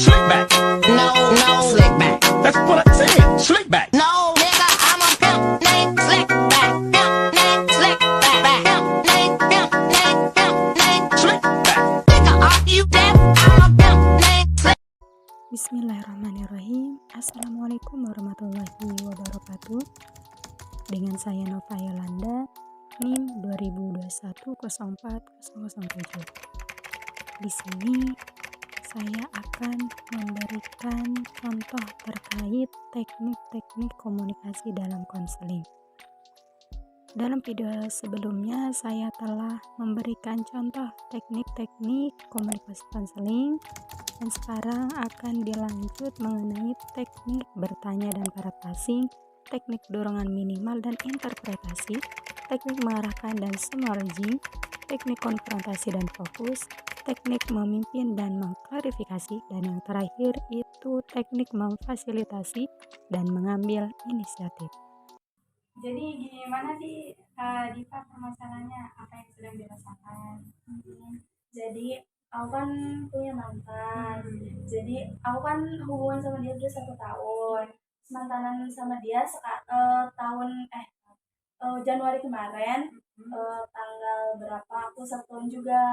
Slick back. No, no, slick back. That's what I said. Slick back. No, nigga, I'm a pimp named Slick back. Pimp named Slick back. Pimp named, pimp named, pimp named Slick back. Nigga, are you deaf? I'm a pimp named Slick. Bismillahirrahmanirrahim. Assalamualaikum warahmatullahi wabarakatuh. Dengan saya Nova Yolanda, NIM 2021040007. Di sini saya akan memberikan contoh terkait teknik-teknik komunikasi dalam konseling. Dalam video sebelumnya saya telah memberikan contoh teknik-teknik komunikasi konseling, dan sekarang akan dilanjut mengenai teknik bertanya dan parafrasing, teknik dorongan minimal dan interpretasi, teknik mengarahkan dan summarizing, teknik konfrontasi dan fokus, teknik memimpin dan mengklarifikasi, dan yang terakhir itu teknik memfasilitasi dan mengambil inisiatif. Jadi gimana sih Diva, permasalahannya apa yang sedang dirasakan? Jadi aku kan punya mantan. Jadi aku kan hubungan sama dia udah 1 tahun. Mantanan sama dia Januari kemarin, tanggal berapa aku 1 tahun juga.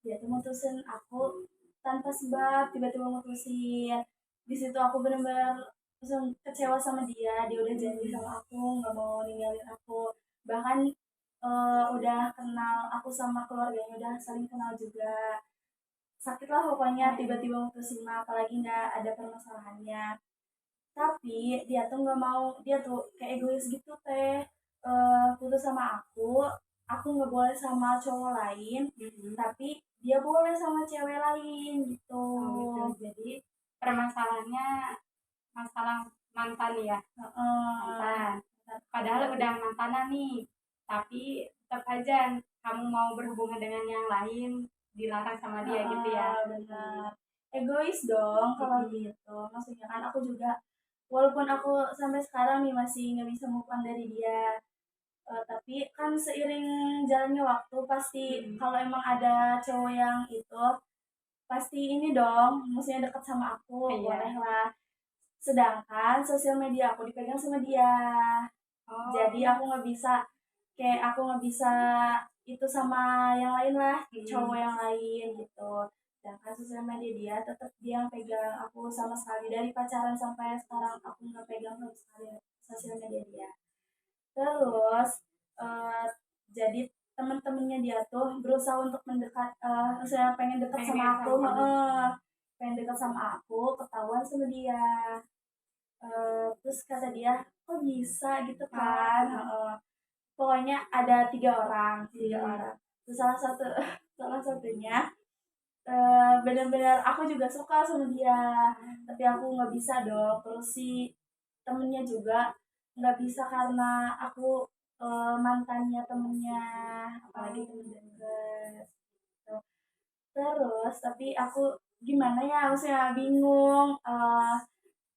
Dia tuh mutusin aku tanpa sebab, tiba-tiba mutusin. Di situ aku benar-benar langsung kecewa sama dia. Dia udah janji sama aku nggak mau ninggalin aku. Bahkan udah kenal aku sama keluarganya, udah saling kenal juga. Sakit lah pokoknya tiba-tiba mutusin mah, apalagi nggak ada permasalahannya. Tapi dia tuh nggak mau, dia tuh kayak egois gitu teh. Putus sama aku nggak boleh sama cowok lain, tapi dia boleh sama cewek lain gitu. Oh, gitu. Jadi permasalahannya masalah mantan ya. Mantan. Padahal udah mantanan nih, tapi tetap aja kamu mau berhubungan dengan yang lain, dilarang sama dia gitu ya. Benar. Egois dong kalau gitu. Maksudnya kan aku juga, walaupun aku sampai sekarang nih masih nggak bisa move on dari dia, tapi kan seiring jalannya waktu pasti kalau emang ada cowok yang itu pasti ini dong, maksudnya deket sama aku, Iya. boleh lah. Sedangkan sosial media aku dipegang sama dia. Oh. Jadi aku nggak bisa itu sama yang lain lah, cowok yang lain gitu. Sedangkan sosial media dia tetap dia yang pegang aku sama sekali, dari pacaran sampai sekarang aku nggak pegang sama sekali sosial media dia. Terus jadi teman-temannya dia tuh berusaha untuk mendekat, saya pengen dekat sama aku, pengen dekat sama aku, ketahuan sama dia. Terus kata dia, kok bisa gitu kan? Pokoknya ada 3 orang. Terus salah satunya benar-benar aku juga suka sama dia, tapi aku nggak bisa dong. Terus si temennya juga nggak bisa karena aku mantannya temennya, apalagi temen deket gitu. Terus tapi aku gimana ya, maksudnya bingung,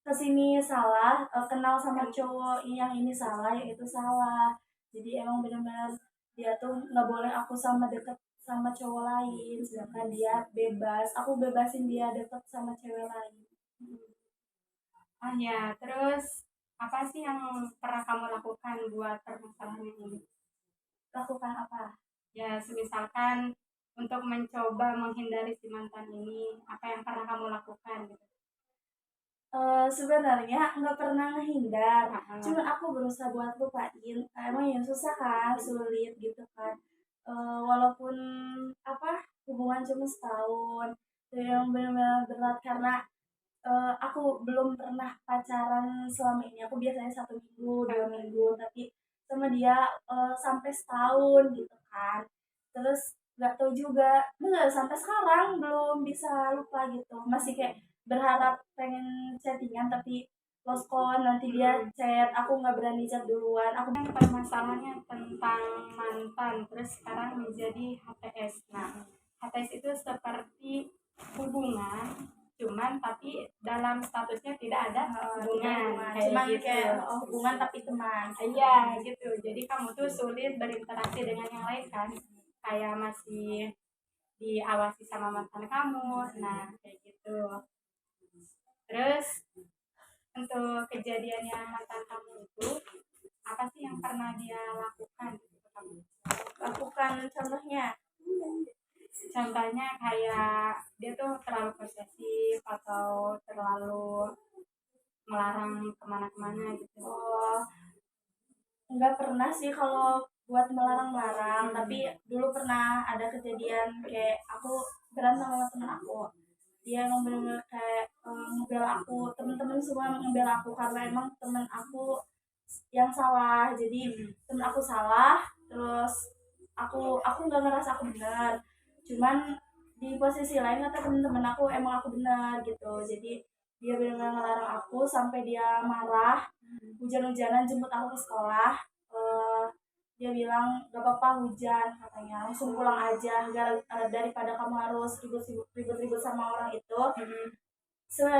kesini salah, kenal sama cowok yang ini salah, yang itu salah. Jadi emang benar-benar dia tuh nggak boleh aku sama deket sama cowok lain, sedangkan dia bebas, aku bebasin dia deket sama cewek lain. Ah ya, terus apa sih yang pernah kamu lakukan buat permasalahan ini? Lakukan apa? Ya, misalkan untuk mencoba menghindari si mantan ini, apa yang pernah kamu lakukan gitu? Sebenarnya nggak pernah ngehindar, cuman aku berusaha buat lupain. Emang ya susah kan, sulit gitu kan. Walaupun hubungan cuma setahun, itu yang benar-benar berat karena aku belum pernah pacaran selama ini. Aku biasanya 1 minggu, 2 minggu, tapi sama dia sampai setahun gitu kan. Terus nggak tahu juga, bener sampai sekarang belum bisa lupa gitu. Masih kayak berharap pengen chattingan tapi lost call, nanti dia chat, aku nggak berani chat duluan. Yang permasalahannya tentang mantan, terus sekarang menjadi HTS. Nah, HTS itu seperti hubungan, cuman tapi dalam statusnya tidak ada hubungan, cuman gitu. kayak hubungan tapi teman. Iya gitu, jadi kamu tuh sulit berinteraksi dengan yang lain kan, kayak masih diawasi sama mantan kamu, nah kayak gitu. Terus untuk kejadiannya mantan kamu itu apa sih yang pernah dia lakukan gitu ke kamu? Lakukan contohnya. Contohnya kayak dia tuh terlalu posesif atau terlalu melarang kemana-kemana gitu. Oh, nggak pernah sih kalau buat melarang-larang, tapi dulu pernah ada kejadian kayak aku berantem sama temen aku. Dia emang bener-bener kayak ngebela aku, temen-temen semua ngebela aku karena emang temen aku yang salah. Jadi temen aku salah, terus aku nggak ngerasa aku benar. Cuman di posisi lain kata temen-temen aku emang aku benar gitu. Jadi dia benar-benar ngelarang aku sampai dia marah, hujan-hujanan jemput aku ke sekolah. Eh, dia bilang gak apa-apa hujan katanya, langsung pulang aja daripada kamu harus ribut-ribut sama orang itu.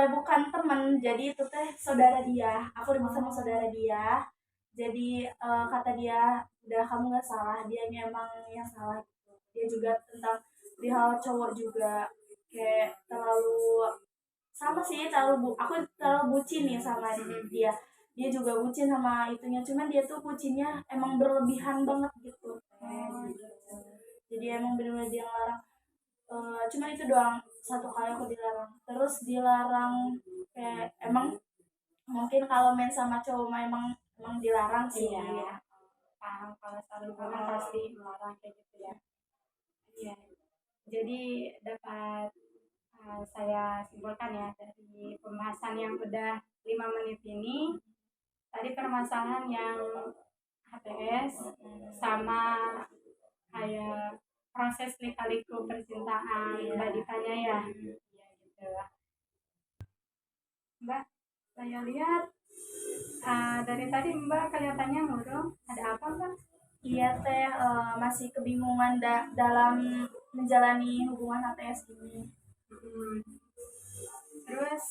Bukan temen, jadi itu teh saudara dia, aku ribut sama saudara dia. Jadi kata dia udah kamu nggak salah, dia emang yang salah gitu. Dia juga tentang di hal cowok juga kayak terlalu sama sih, aku terlalu bucin nih sama dia. Dia juga bucin sama itunya, cuman dia tuh bucinnya emang berlebihan banget gitu. Gitu. Jadi emang bener-bener dia ngelarang. Cuman itu doang, satu kali aku dilarang. Terus dilarang kayak emang mungkin kalau main sama cowok mah emang dilarang sih. Iya, paham kalau selalu kan pasti melarang kayak gitu ya. Iya. Jadi dapat saya simpulkan ya dari pembahasan yang udah 5 menit ini, tadi permasalahan yang HTS sama kayak proses lika-liku percintaan Mbak Ditanya ya. Iya gitu. Mbak, saya lihat dari tadi Mbak kelihatannya murung. Ada apa Mbak? Iya teh, masih kebingungan dalam menjalani hubungan HTS ini. Terus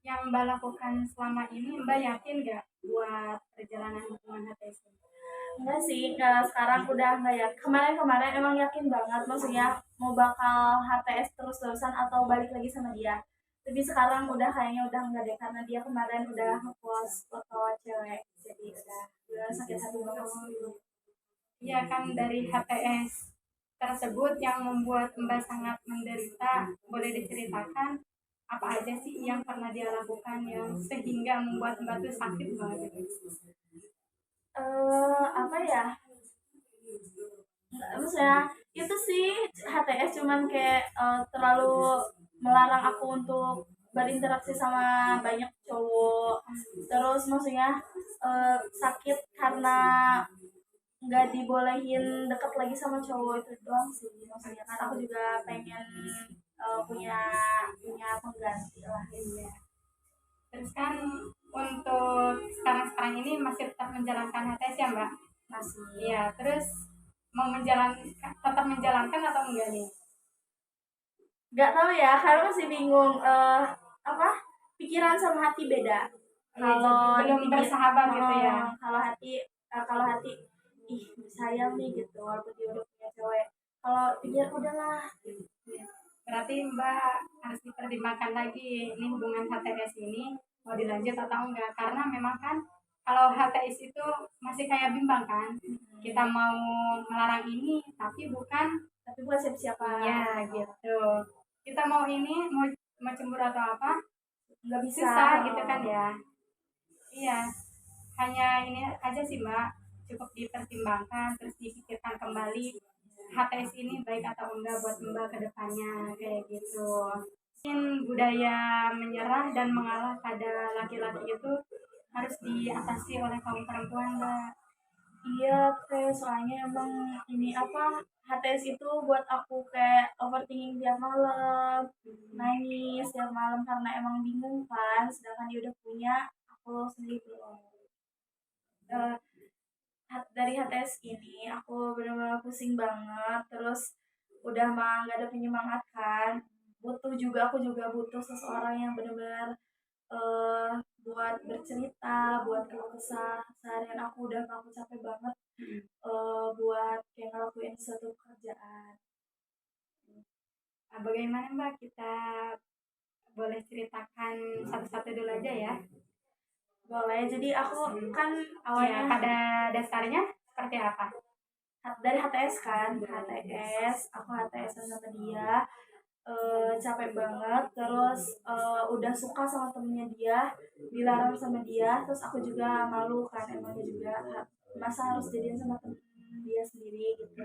yang Mbak lakukan selama ini, Mbak yakin nggak buat perjalanan hubungan HTS ini? Enggak sih, sekarang udah nggak ya. Kemarin-kemarin emang yakin banget, maksudnya mau bakal HTS terus-terusan atau balik lagi sama dia. Tapi sekarang udah kayaknya udah enggak deh, karena dia kemarin udah nge-post foto cewek. Jadi udah sakit hati banget sih. Iya kan, dari HTS tersebut yang membuat Mbak sangat menderita, boleh diceritakan apa aja sih yang pernah dia lakukan yang sehingga membuat Mbak tuh sakit banget gitu? Apa ya? Nggak, maksudnya itu sih HTS cuman kayak terlalu melarang aku untuk berinteraksi sama banyak cowok. Terus maksudnya sakit karena nggak dibolehin deket lagi sama cowok, itu doang sih. Maksudnya kan aku juga pengen punya punya pengganti lah. Iya. Terus kan untuk sekarang ini masih tetap menjalankan HTS ya Mbak? Masih. Iya, terus mau tetap menjalankan atau enggak nih? Nggak tahu ya, karena masih bingung. Apa pikiran sama hati beda. Kalau belum bersahabat gitu ya? Kalau hati ih sayang nih gitu, walaupun dia udah punya cewek. Kalau pikir udahlah gitu. Berarti Mbak harus dipertimbangkan lagi ini hubungan HTS ini mau dilanjut atau enggak, karena memang kan kalau HTS itu masih kayak bimbang kan, kita mau melarang ini tapi bukan siapa-siapa ya gitu, kita mau ini mau cemburu atau apa nggak bisa susah gitu kan ya. Iya, hanya ini aja sih Mbak, cukup dipertimbangkan terus dipikirkan kembali HTS ini baik atau enggak buat Mbak ke depannya kayak gitu. Mungkin budaya menyerah dan mengalah pada laki-laki itu harus diatasi oleh kaum perempuan Mbak. Iya teh, soalnya emang ini apa HTS itu buat aku kayak overthinking tiap malam, nangis tiap malam karena emang bingung kan, sedangkan dia udah punya, aku sendiri belum. Dari HTS ini aku benar-benar pusing banget, terus udah mah gak ada penyemangat kan, aku juga butuh seseorang yang benar-benar eh buat bercerita, buat keluh kesah. Seharian aku capek banget buat kayak ngelakuin suatu pekerjaan. Bagaimana Mbak kita boleh ceritakan satu-satu dulu aja ya. Boleh. Jadi aku kan Ya, awalnya pada dasarnya seperti apa? dari HTS kan, HTS, aku HTS sama dia. Capek banget, terus udah suka sama temennya dia, dilarang sama dia, terus aku juga malu kan, emangnya juga masa harus jadian sama temen dia sendiri gitu.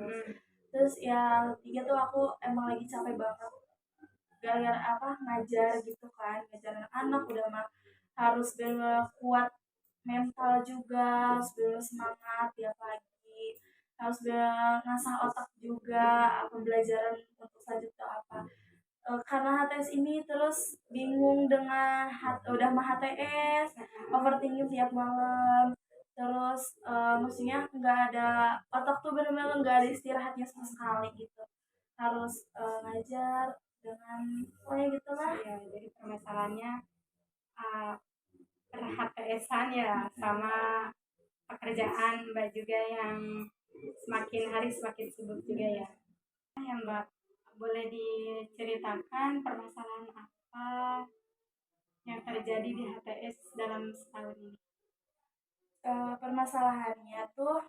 Terus yang ketiga tuh aku emang lagi capek banget gara-gara apa, ngajar gitu kan, ngajar anak udah mah harus bener kuat mental juga, harus bener semangat tiap pagi, harus bener ngasah otak juga, pembelajaran untuk selanjutnya apa. Karena HTS ini terus bingung dengan udah mah HTS, overthinking tiap malam, terus maksudnya nggak ada otak tuh bener-bener nggak ada istirahatnya sama sekali gitu, harus ngajar dengan pokoknya gitulah. Ya, jadi permasalahannya uh, HTS-an ya sama pekerjaan Mbak juga yang semakin hari semakin sibuk juga ya. Ya Mbak, boleh diceritakan permasalahan apa yang terjadi di HTS dalam setahun ini? Permasalahannya tuh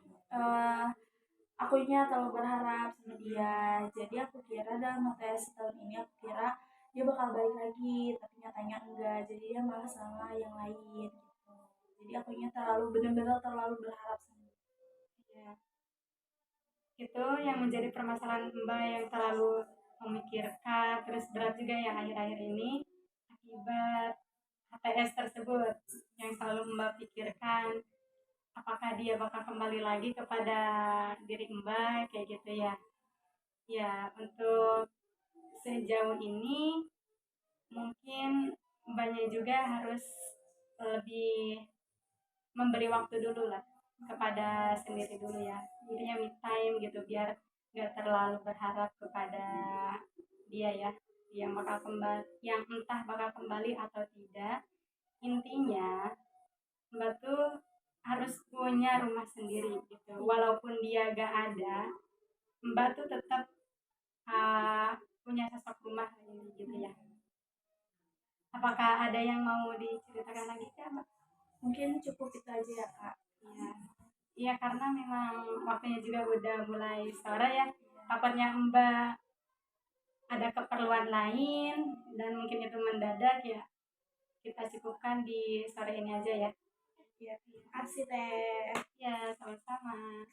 akunya terlalu berharap sama dia, jadi aku kira dalam HTS tahun ini aku kira dia bakal balik lagi, tapi nyatanya enggak, jadi dia malah sama yang lain gitu. Jadi akunya terlalu bener-bener terlalu berharap sama dia. Ya, itu yang menjadi permasalahan Mbak yang terlalu memikirkan, terus berat juga ya akhir-akhir ini akibat HTS tersebut yang selalu Mbak pikirkan. Apakah dia bakal kembali lagi kepada diri Mbak kayak gitu ya? Ya, untuk sejauh ini mungkin Mbaknya juga harus lebih memberi waktu dulu lah kepada sendiri dulu ya. Intinya me time gitu biar nggak terlalu berharap kepada dia ya. Yang bakal kembali, yang entah bakal kembali atau tidak. Intinya Mbak tuh harus punya rumah sendiri gitu. Walaupun dia gak ada, Mbak tuh tetap punya sosok rumah ini gitu ya. Apakah ada yang mau diceritakan lagi Kak, Mbak? Mungkin cukup itu aja ya kak. Iya. Iya karena memang waktunya juga udah mulai sore ya. Takutnya Mbak ada keperluan lain dan mungkin itu mendadak ya. Kita cukupkan di sore ini aja ya. Ya, terima kasih teh. Ya, sama-sama.